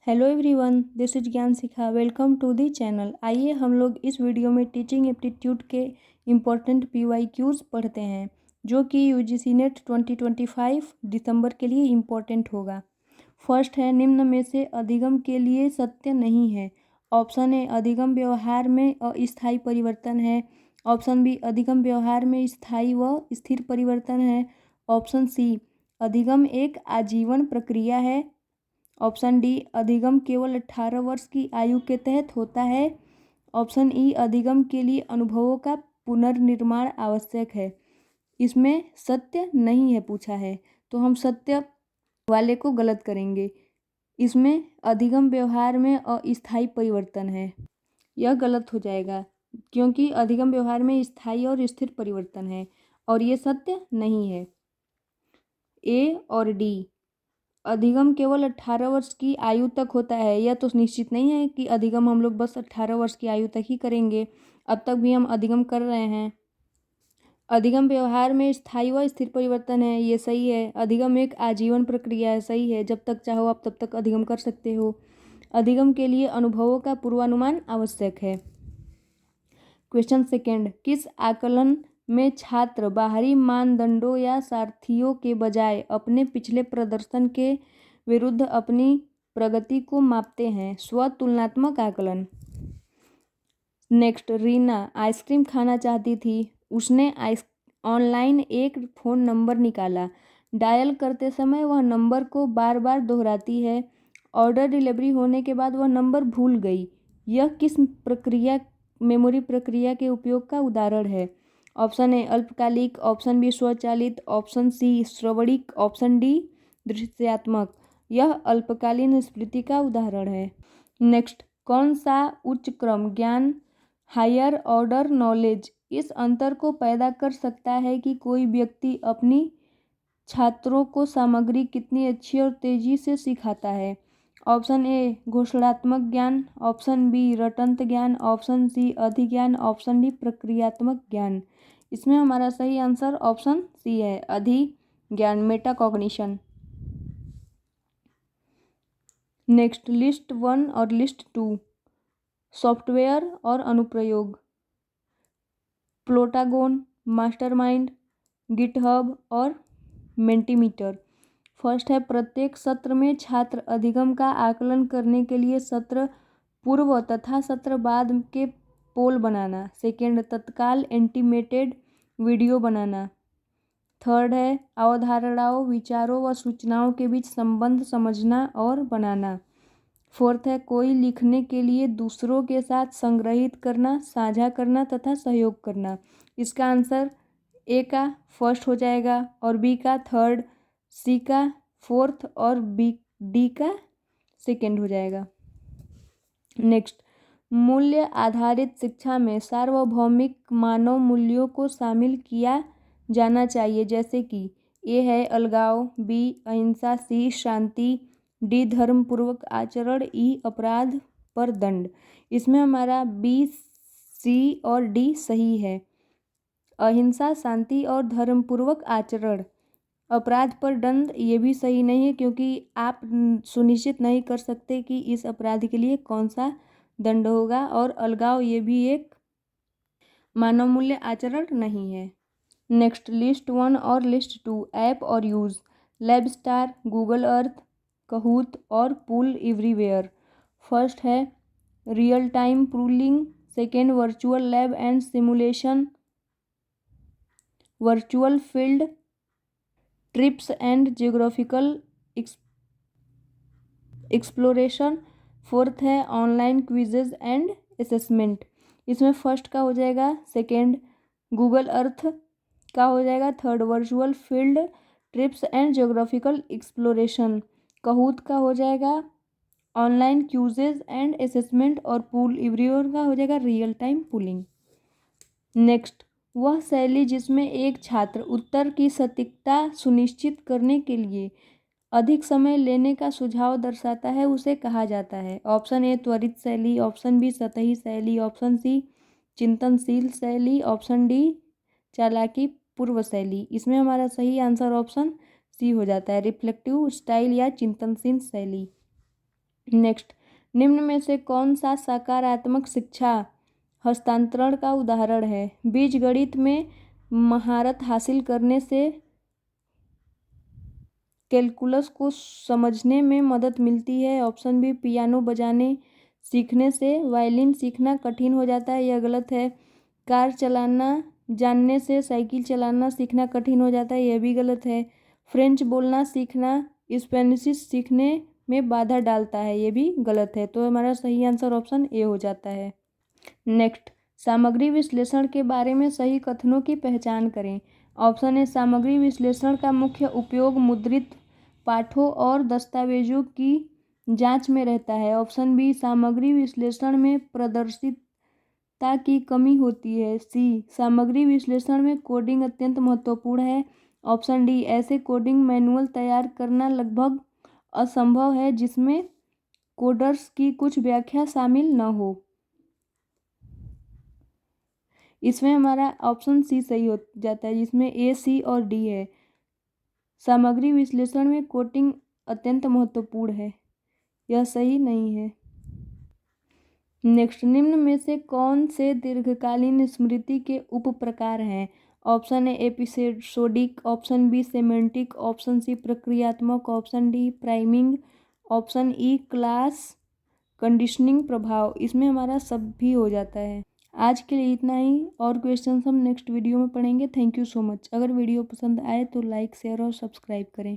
Hello everyone, this is Gyan Shikha. Welcome to the channel. आइए हम लोग इस वीडियो में टीचिंग एप्टीट्यूड के इम्पोर्टेंट PYQs पढ़ते हैं जो कि UGC नेट 2025 दिसंबर के लिए इम्पोर्टेंट होगा। फर्स्ट है, निम्न में से अधिगम के लिए सत्य नहीं है। ऑप्शन ए, अधिगम व्यवहार में अस्थायी परिवर्तन है। ऑप्शन बी, अधिगम व्यवहार में स्थायी व स्थिर परिवर्तन है। ऑप्शन सी, अधिगम एक आजीवन प्रक्रिया है। ऑप्शन डी, अधिगम केवल 18 वर्ष की आयु के तहत होता है। ऑप्शन ई, अधिगम के लिए अनुभवों का पुनर्निर्माण आवश्यक है। इसमें सत्य नहीं है पूछा है, तो हम सत्य वाले को गलत करेंगे। इसमें अधिगम व्यवहार में अस्थायी परिवर्तन है, यह गलत हो जाएगा क्योंकि अधिगम व्यवहार में स्थायी और स्थिर परिवर्तन है और ये सत्य नहीं है। ए और डी, अधिगम केवल 18 वर्ष की आयु तक होता है, यह तो निश्चित नहीं है कि अधिगम हम लोग बस 18 वर्ष की आयु तक ही करेंगे। अब तक भी हम अधिगम कर रहे हैं। अधिगम व्यवहार में स्थायी व स्थिर परिवर्तन है, ये सही है। अधिगम एक आजीवन प्रक्रिया है, सही है। जब तक चाहो आप तब तक अधिगम कर सकते हो। अधिगम के लिए अनुभवों का पूर्वानुमान आवश्यक है। क्वेश्चन सेकेंड, किस आकलन में छात्र बाहरी मानदंडों या सारथियों के बजाय अपने पिछले प्रदर्शन के विरुद्ध अपनी प्रगति को मापते हैं? स्वतुलनात्मक आकलन। नेक्स्ट, रीना आइसक्रीम खाना चाहती थी। उसने ऑनलाइन एक फ़ोन नंबर निकाला। डायल करते समय वह नंबर को बार बार दोहराती है। ऑर्डर डिलीवरी होने के बाद वह नंबर भूल गई। यह किस प्रक्रिया मेमोरी प्रक्रिया के उपयोग का उदाहरण है? ऑप्शन ए, अल्पकालिक। ऑप्शन बी, स्वचालित। ऑप्शन सी, श्रवणिक। ऑप्शन डी, दृश्यात्मक। यह अल्पकालीन स्मृति का उदाहरण है। नेक्स्ट, कौन सा उच्च क्रम ज्ञान, हायर ऑर्डर नॉलेज, इस अंतर को पैदा कर सकता है कि कोई व्यक्ति अपनी छात्रों को सामग्री कितनी अच्छी और तेजी से सिखाता है? ऑप्शन ए, घोषणात्मक ज्ञान। ऑप्शन बी, रटंत ज्ञान। ऑप्शन सी, अधिज्ञान। ऑप्शन डी, प्रक्रियात्मक ज्ञान। इसमें हमारा सही आंसर ऑप्शन सी है, अधिज्ञान, मेटाकॉग्निशन। नेक्स्ट, लिस्ट 1 और लिस्ट 2, सॉफ्टवेयर और अनुप्रयोग। प्लोटागोन, मास्टरमाइंड, गिटहब और मेंटीमीटर। फर्स्ट है, प्रत्येक सत्र में छात्र अधिगम का आकलन करने के लिए सत्र पूर्व तथा सत्र बाद के पोल बनाना। सेकेंड, तत्काल एनिमेटेड वीडियो बनाना। थर्ड है, अवधारणाओं, विचारों व सूचनाओं के बीच संबंध समझना और बनाना। फोर्थ है, कोई लिखने के लिए दूसरों के साथ संग्रहित करना, साझा करना तथा सहयोग करना। इसका आंसर ए का फर्स्ट हो जाएगा और बी का थर्ड, सी का फोर्थ और डी का सेकेंड हो जाएगा। नेक्स्ट, मूल्य आधारित शिक्षा में सार्वभौमिक मानव मूल्यों को शामिल किया जाना चाहिए, जैसे कि ए है अलगाव, बी अहिंसा, सी शांति, डी धर्मपूर्वक आचरण, ई अपराध पर दंड। इसमें हमारा बी, सी और डी सही है। अहिंसा, शांति और धर्मपूर्वक आचरण। अपराध पर दंड ये भी सही नहीं है क्योंकि आप सुनिश्चित नहीं कर सकते कि इस अपराध के लिए कौन सा दंड होगा। और अलगाव ये भी एक मानव मूल्य आचरण नहीं है। नेक्स्ट, लिस्ट 1 और लिस्ट 2, ऐप और use. Labster, Google Earth, Kahoot और पूल एवरीवेयर। फर्स्ट है real time polling. Second, virtual lab and simulation, virtual field trips and geographical exploration. Fourth है ऑनलाइन क्विजेज एंड असेसमेंट। इसमें first का हो जाएगा, second Google Earth का हो जाएगा, third virtual field trips and geographical exploration. Kahoot का हो जाएगा ऑनलाइन क्विजेज एंड असेसमेंट और पूल एवरीवेयर का हो जाएगा रियल टाइम पूलिंग। नेक्स्ट, वह शैली जिसमें एक छात्र उत्तर की सटीकता सुनिश्चित करने के लिए अधिक समय लेने का सुझाव दर्शाता है उसे कहा जाता है? ऑप्शन ए, त्वरित शैली। ऑप्शन बी, सतही शैली। ऑप्शन सी, चिंतनशील शैली। ऑप्शन डी, चालाकी पूर्व शैली। इसमें हमारा सही आंसर ऑप्शन सी हो जाता है, रिफ्लेक्टिव स्टाइल या चिंतनशील शैली। नेक्स्ट, निम्न में से कौन सा सकारात्मक शिक्षा हस्तांतरण का उदाहरण है? बीजगणित में महारत हासिल करने से कैलकुलस को समझने में मदद मिलती है। ऑप्शन बी, पियानो बजाने सीखने से वायलिन सीखना कठिन हो जाता है, यह गलत है। कार चलाना जानने से साइकिल चलाना सीखना कठिन हो जाता है, यह भी गलत है। फ्रेंच बोलना सीखना स्पेनिश सीखने में बाधा डालता है, यह भी गलत है। तो हमारा सही आंसर ऑप्शन ए हो जाता है। नेक्स्ट, सामग्री विश्लेषण के बारे में सही कथनों की पहचान करें। ऑप्शन ए, सामग्री विश्लेषण का मुख्य उपयोग मुद्रित पाठों और दस्तावेजों की जांच में रहता है। ऑप्शन बी, सामग्री विश्लेषण में प्रदर्शितता की कमी होती है। सी, सामग्री विश्लेषण में कोडिंग अत्यंत महत्वपूर्ण है। ऑप्शन डी, ऐसे कोडिंग मैनुअल तैयार करना लगभग असंभव है जिसमें कोडर्स की कुछ व्याख्या शामिल न हो। इसमें हमारा ऑप्शन सी सही हो जाता है, जिसमें ए, सी और डी है। सामग्री विश्लेषण में कोडिंग अत्यंत महत्वपूर्ण है, यह सही नहीं है। नेक्स्ट, निम्न में से कौन से दीर्घकालीन स्मृति के उप प्रकार हैं? Option A, episodic. Option B, semantic. Option C, प्रक्रियात्मक। Option D, priming. Option E, class conditioning प्रभाव। इसमें हमारा सब भी हो जाता है। आज के लिए इतना ही, और क्वेश्चंस हम नेक्स्ट वीडियो में पढ़ेंगे। Thank you so much. अगर वीडियो पसंद आए तो लाइक, शेयर और सब्सक्राइब करें।